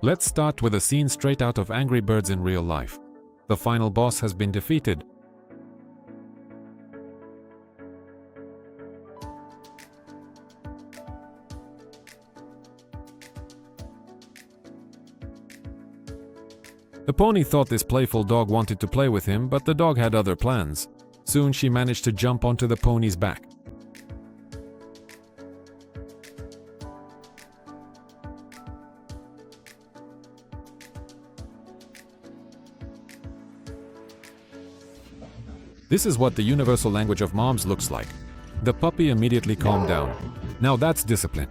Let's start with a scene straight out of Angry Birds in real life. The final boss has been defeated. The pony thought this playful dog wanted to play with him, but the dog had other plans. Soon she managed to jump onto the pony's back. This is what the universal language of moms looks like. The puppy immediately calmed down. Now that's discipline.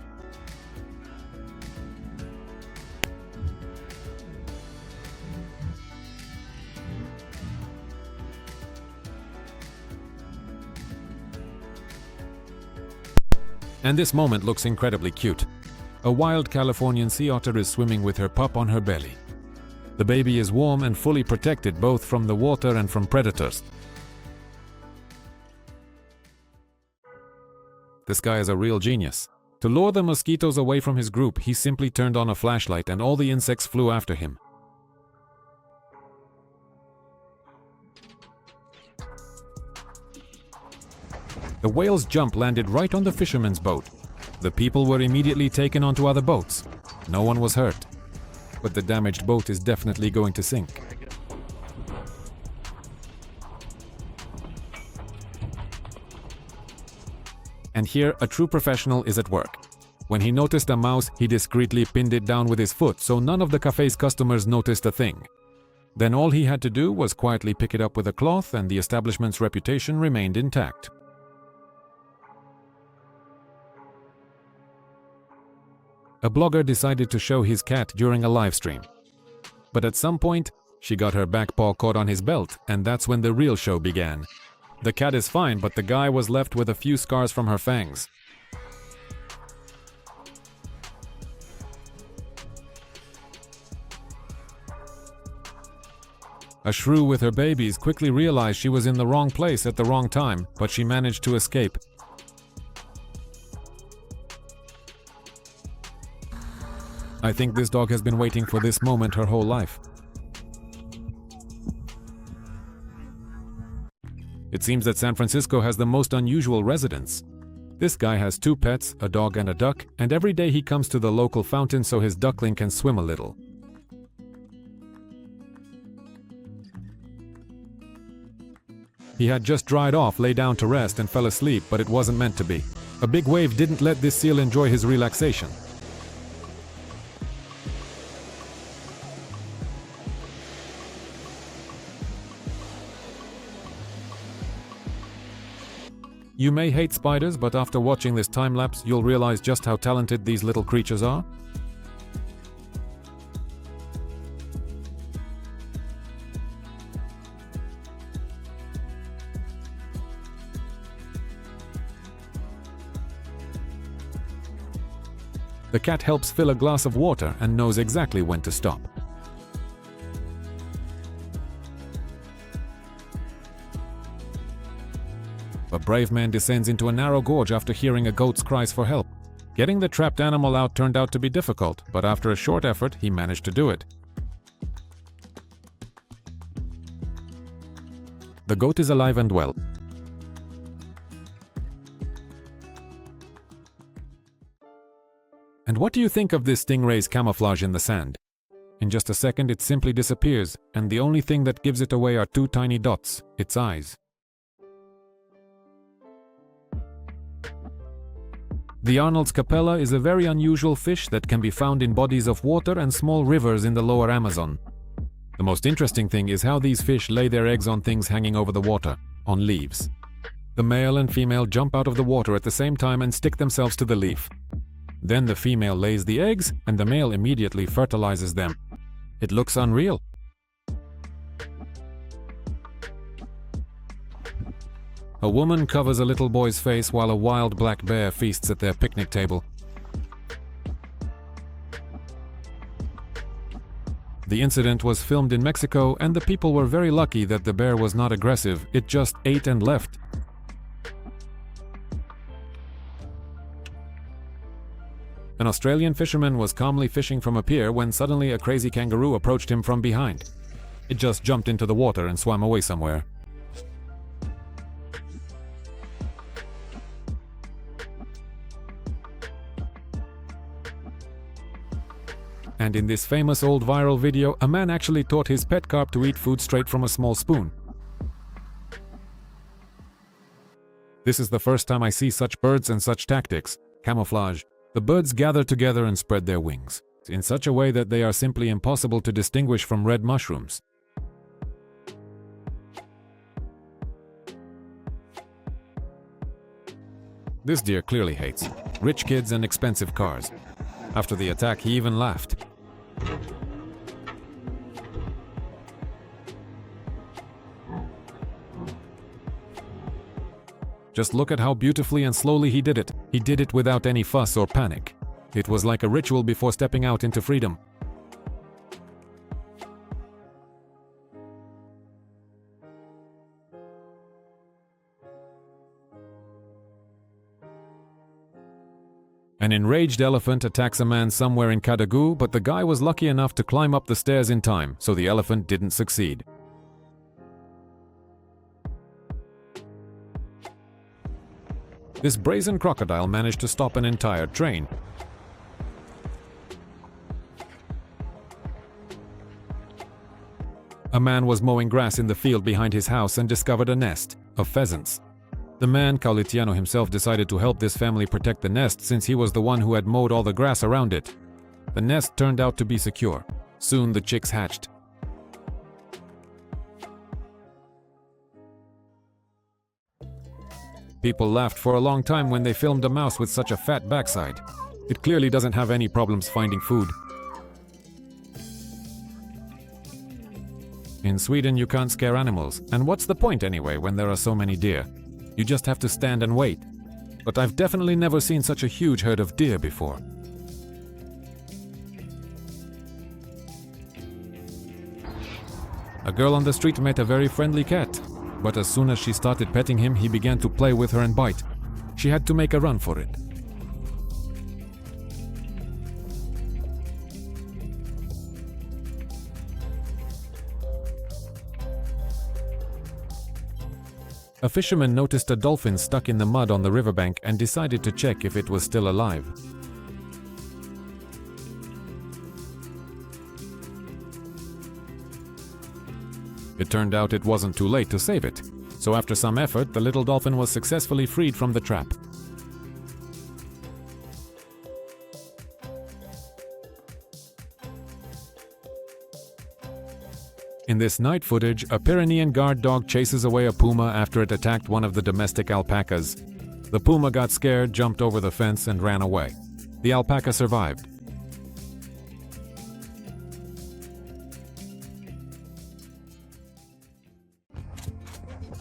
And this moment looks incredibly cute. A wild Californian sea otter is swimming with her pup on her belly. The baby is warm and fully protected both from the water and from predators. This guy is a real genius. To lure the mosquitoes away from his group, he simply turned on a flashlight and all the insects flew after him. The whale's jump landed right on the fisherman's boat. The people were immediately taken onto other boats. No one was hurt. But the damaged boat is definitely going to sink. And here, a true professional is at work. When he noticed a mouse, he discreetly pinned it down with his foot so none of the cafe's customers noticed a thing. Then all he had to do was quietly pick it up with a cloth and the establishment's reputation remained intact. A blogger decided to show his cat during a live stream. But at some point, she got her back paw caught on his belt, and that's when the real show began. The cat is fine, but the guy was left with a few scars from her fangs. A shrew with her babies quickly realized she was in the wrong place at the wrong time, but she managed to escape. I think this dog has been waiting for this moment her whole life. It seems that San Francisco has the most unusual residents. This guy has 2 pets, a dog and a duck, and every day he comes to the local fountain so his duckling can swim a little. He had just dried off, lay down to rest, and fell asleep, but it wasn't meant to be. A big wave didn't let this seal enjoy his relaxation. You may hate spiders, but after watching this time-lapse, you'll realize just how talented these little creatures are. The cat helps fill a glass of water and knows exactly when to stop. A brave man descends into a narrow gorge after hearing a goat's cries for help. Getting the trapped animal out turned out to be difficult, but after a short effort, he managed to do it. The goat is alive and well. And what do you think of this stingray's camouflage in the sand? In just a second, it simply disappears, and the only thing that gives it away are 2 tiny dots, its eyes. The Arnold's Capella is a very unusual fish that can be found in bodies of water and small rivers in the lower Amazon. The most interesting thing is how these fish lay their eggs on things hanging over the water, on leaves. The male and female jump out of the water at the same time and stick themselves to the leaf. Then the female lays the eggs and the male immediately fertilizes them. It looks unreal. A woman covers a little boy's face while a wild black bear feasts at their picnic table. The incident was filmed in Mexico, and the people were very lucky that the bear was not aggressive, it just ate and left. An Australian fisherman was calmly fishing from a pier when suddenly a crazy kangaroo approached him from behind. It just jumped into the water and swam away somewhere. And in this famous old viral video, a man actually taught his pet carp to eat food straight from a small spoon. This is the first time I see such birds and such tactics. Camouflage. The birds gather together and spread their wings, in such a way that they are simply impossible to distinguish from red mushrooms. This deer clearly hates rich kids and expensive cars. After the attack, he even laughed. Just look at how beautifully and slowly he did it. He did it without any fuss or panic. It was like a ritual before stepping out into freedom. An enraged elephant attacks a man somewhere in Kadagu, but the guy was lucky enough to climb up the stairs in time, so the elephant didn't succeed. This brazen crocodile managed to stop an entire train. A man was mowing grass in the field behind his house and discovered a nest of pheasants. The man, Kaulitiano himself, decided to help this family protect the nest since he was the one who had mowed all the grass around it. The nest turned out to be secure. Soon the chicks hatched. People laughed for a long time when they filmed a mouse with such a fat backside. It clearly doesn't have any problems finding food. In Sweden, you can't scare animals. And what's the point anyway when there are so many deer? You just have to stand and wait. But I've definitely never seen such a huge herd of deer before. A girl on the street met a very friendly cat. But as soon as she started petting him, he began to play with her and bite. She had to make a run for it. A fisherman noticed a dolphin stuck in the mud on the riverbank and decided to check if it was still alive. It turned out it wasn't too late to save it, so after some effort, the little dolphin was successfully freed from the trap. In this night footage, a Pyrenean guard dog chases away a puma after it attacked one of the domestic alpacas. The puma got scared, jumped over the fence, and ran away. The alpaca survived.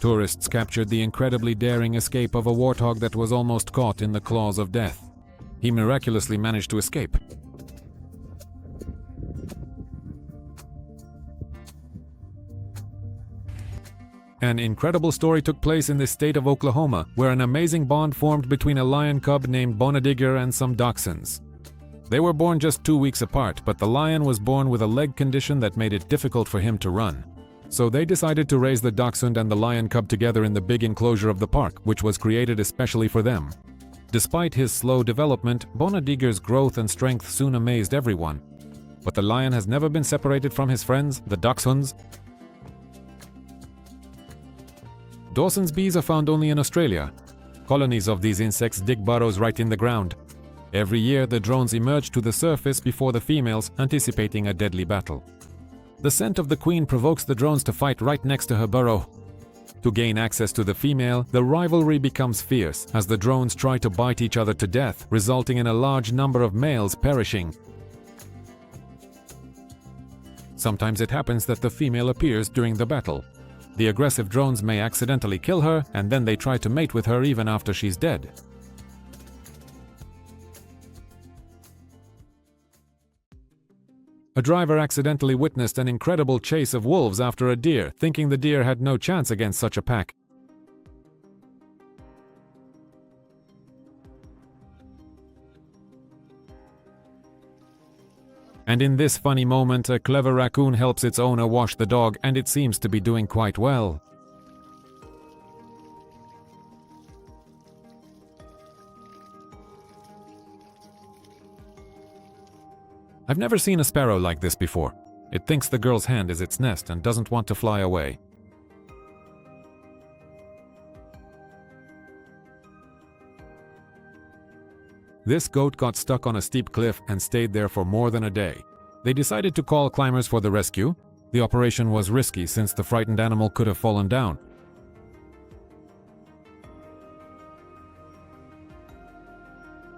Tourists captured the incredibly daring escape of a warthog that was almost caught in the claws of death. He miraculously managed to escape. An incredible story took place in the state of Oklahoma, where an amazing bond formed between a lion cub named Bonadigger and some dachshunds. They were born just 2 weeks apart, but the lion was born with a leg condition that made it difficult for him to run. So they decided to raise the dachshund and the lion cub together in the big enclosure of the park, which was created especially for them. Despite his slow development, Bonadigger's growth and strength soon amazed everyone. But the lion has never been separated from his friends, the dachshunds. Dawson's bees are found only in Australia. Colonies of these insects dig burrows right in the ground. Every year, the drones emerge to the surface before the females, anticipating a deadly battle. The scent of the queen provokes the drones to fight right next to her burrow. To gain access to the female, the rivalry becomes fierce as the drones try to bite each other to death, resulting in a large number of males perishing. Sometimes it happens that the female appears during the battle. The aggressive drones may accidentally kill her, and then they try to mate with her even after she's dead. A driver accidentally witnessed an incredible chase of wolves after a deer, thinking the deer had no chance against such a pack. And in this funny moment, a clever raccoon helps its owner wash the dog, and it seems to be doing quite well. I've never seen a sparrow like this before. It thinks the girl's hand is its nest and doesn't want to fly away. This goat got stuck on a steep cliff and stayed there for more than a day. They decided to call climbers for the rescue. The operation was risky since the frightened animal could have fallen down.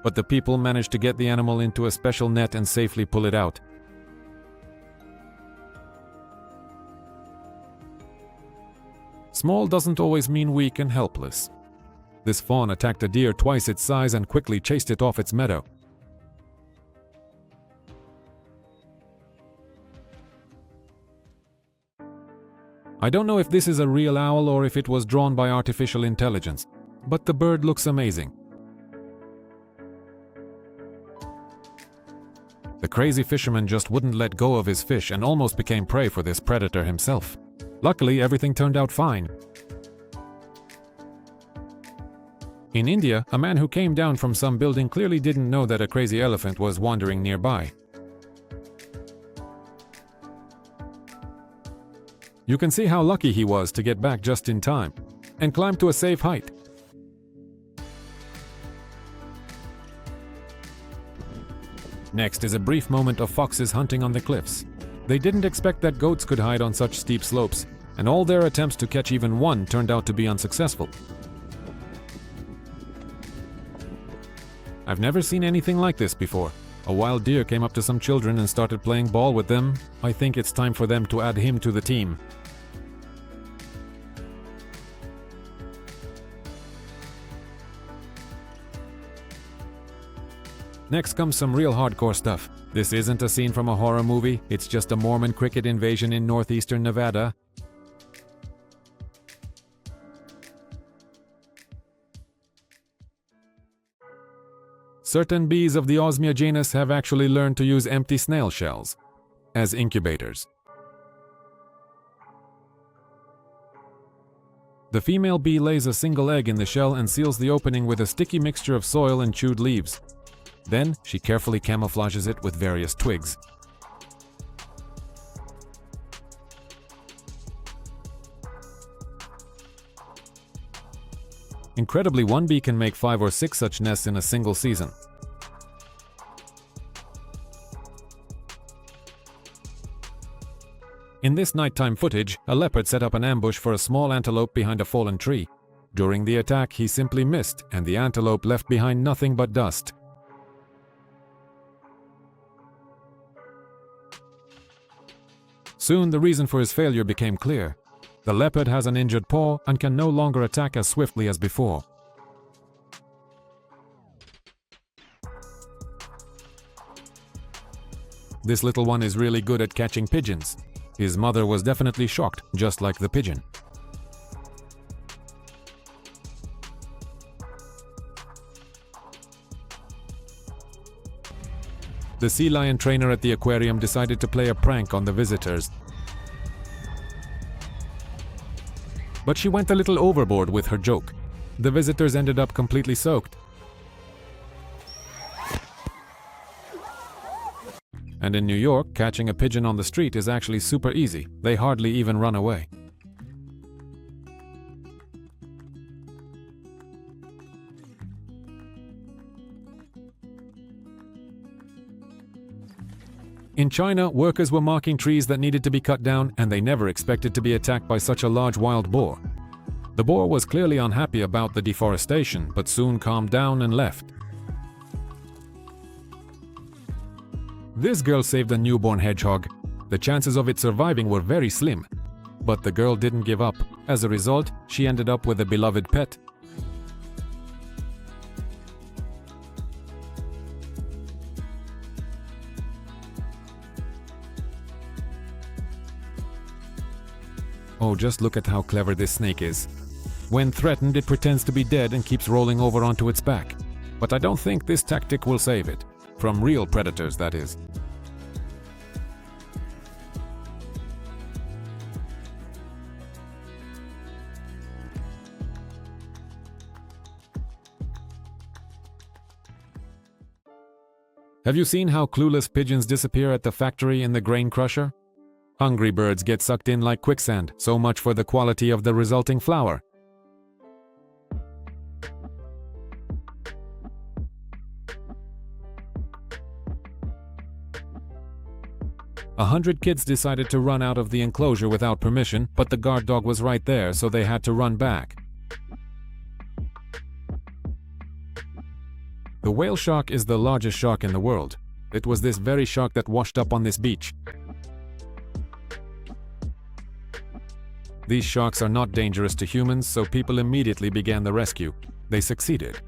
But the people managed to get the animal into a special net and safely pull it out. Small doesn't always mean weak and helpless. This fawn attacked a deer twice its size and quickly chased it off its meadow. I don't know if this is a real owl or if it was drawn by artificial intelligence, but the bird looks amazing. The crazy fisherman just wouldn't let go of his fish and almost became prey for this predator himself. Luckily, everything turned out fine. In India, a man who came down from some building clearly didn't know that a crazy elephant was wandering nearby. You can see how lucky he was to get back just in time and climb to a safe height. Next is a brief moment of foxes hunting on the cliffs. They didn't expect that goats could hide on such steep slopes, and all their attempts to catch even one turned out to be unsuccessful. I've never seen anything like this before. A wild deer came up to some children and started playing ball with them. I think it's time for them to add him to the team. Next comes some real hardcore stuff. This isn't a scene from a horror movie, it's just a Mormon cricket invasion in northeastern Nevada. Certain bees of the Osmia genus have actually learned to use empty snail shells as incubators. The female bee lays a single egg in the shell and seals the opening with a sticky mixture of soil and chewed leaves. Then, she carefully camouflages it with various twigs. Incredibly, one bee can make 5 or 6 such nests in a single season. In this nighttime footage, a leopard set up an ambush for a small antelope behind a fallen tree. During the attack, he simply missed, and the antelope left behind nothing but dust. Soon, the reason for his failure became clear. The leopard has an injured paw and can no longer attack as swiftly as before. This little one is really good at catching pigeons. His mother was definitely shocked, just like the pigeon. The sea lion trainer at the aquarium decided to play a prank on the visitors. But she went a little overboard with her joke. The visitors ended up completely soaked. And in New York, catching a pigeon on the street is actually super easy. They hardly even run away. In China, workers were marking trees that needed to be cut down, and they never expected to be attacked by such a large wild boar. The boar was clearly unhappy about the deforestation, but soon calmed down and left. This girl saved a newborn hedgehog. The chances of it surviving were very slim. But the girl didn't give up. As a result, she ended up with a beloved pet. Oh, just look at how clever this snake is. When threatened, it pretends to be dead and keeps rolling over onto its back. But I don't think this tactic will save it. From real predators, that is. Have you seen how clueless pigeons disappear at the factory in the grain crusher? Hungry birds get sucked in like quicksand, so much for the quality of the resulting flour. A 100 kids decided to run out of the enclosure without permission, but the guard dog was right there, so they had to run back. The whale shark is the largest shark in the world. It was this very shark that washed up on this beach. These sharks are not dangerous to humans, so people immediately began the rescue. They succeeded.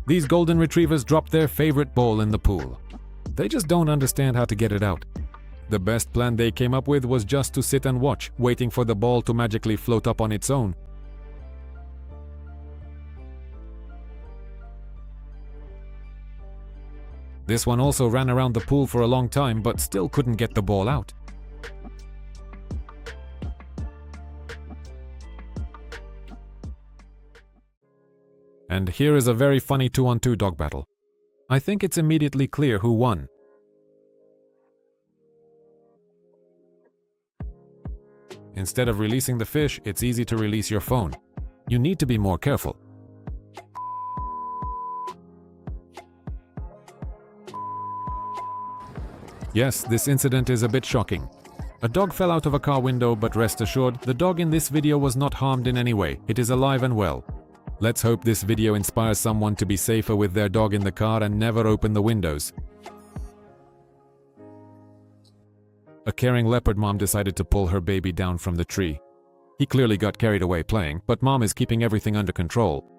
These golden retrievers dropped their favorite ball in the pool. They just don't understand how to get it out. The best plan they came up with was just to sit and watch, waiting for the ball to magically float up on its own. This one also ran around the pool for a long time, but still couldn't get the ball out. And here is a very funny 2-on-2 dog battle. I think it's immediately clear who won. Instead of releasing the fish, it's easy to release your phone. You need to be more careful. Yes, this incident is a bit shocking. A dog fell out of a car window, but rest assured, the dog in this video was not harmed in any way. It is alive and well. Let's hope this video inspires someone to be safer with their dog in the car and never open the windows. A caring leopard mom decided to pull her baby down from the tree. He clearly got carried away playing, but mom is keeping everything under control.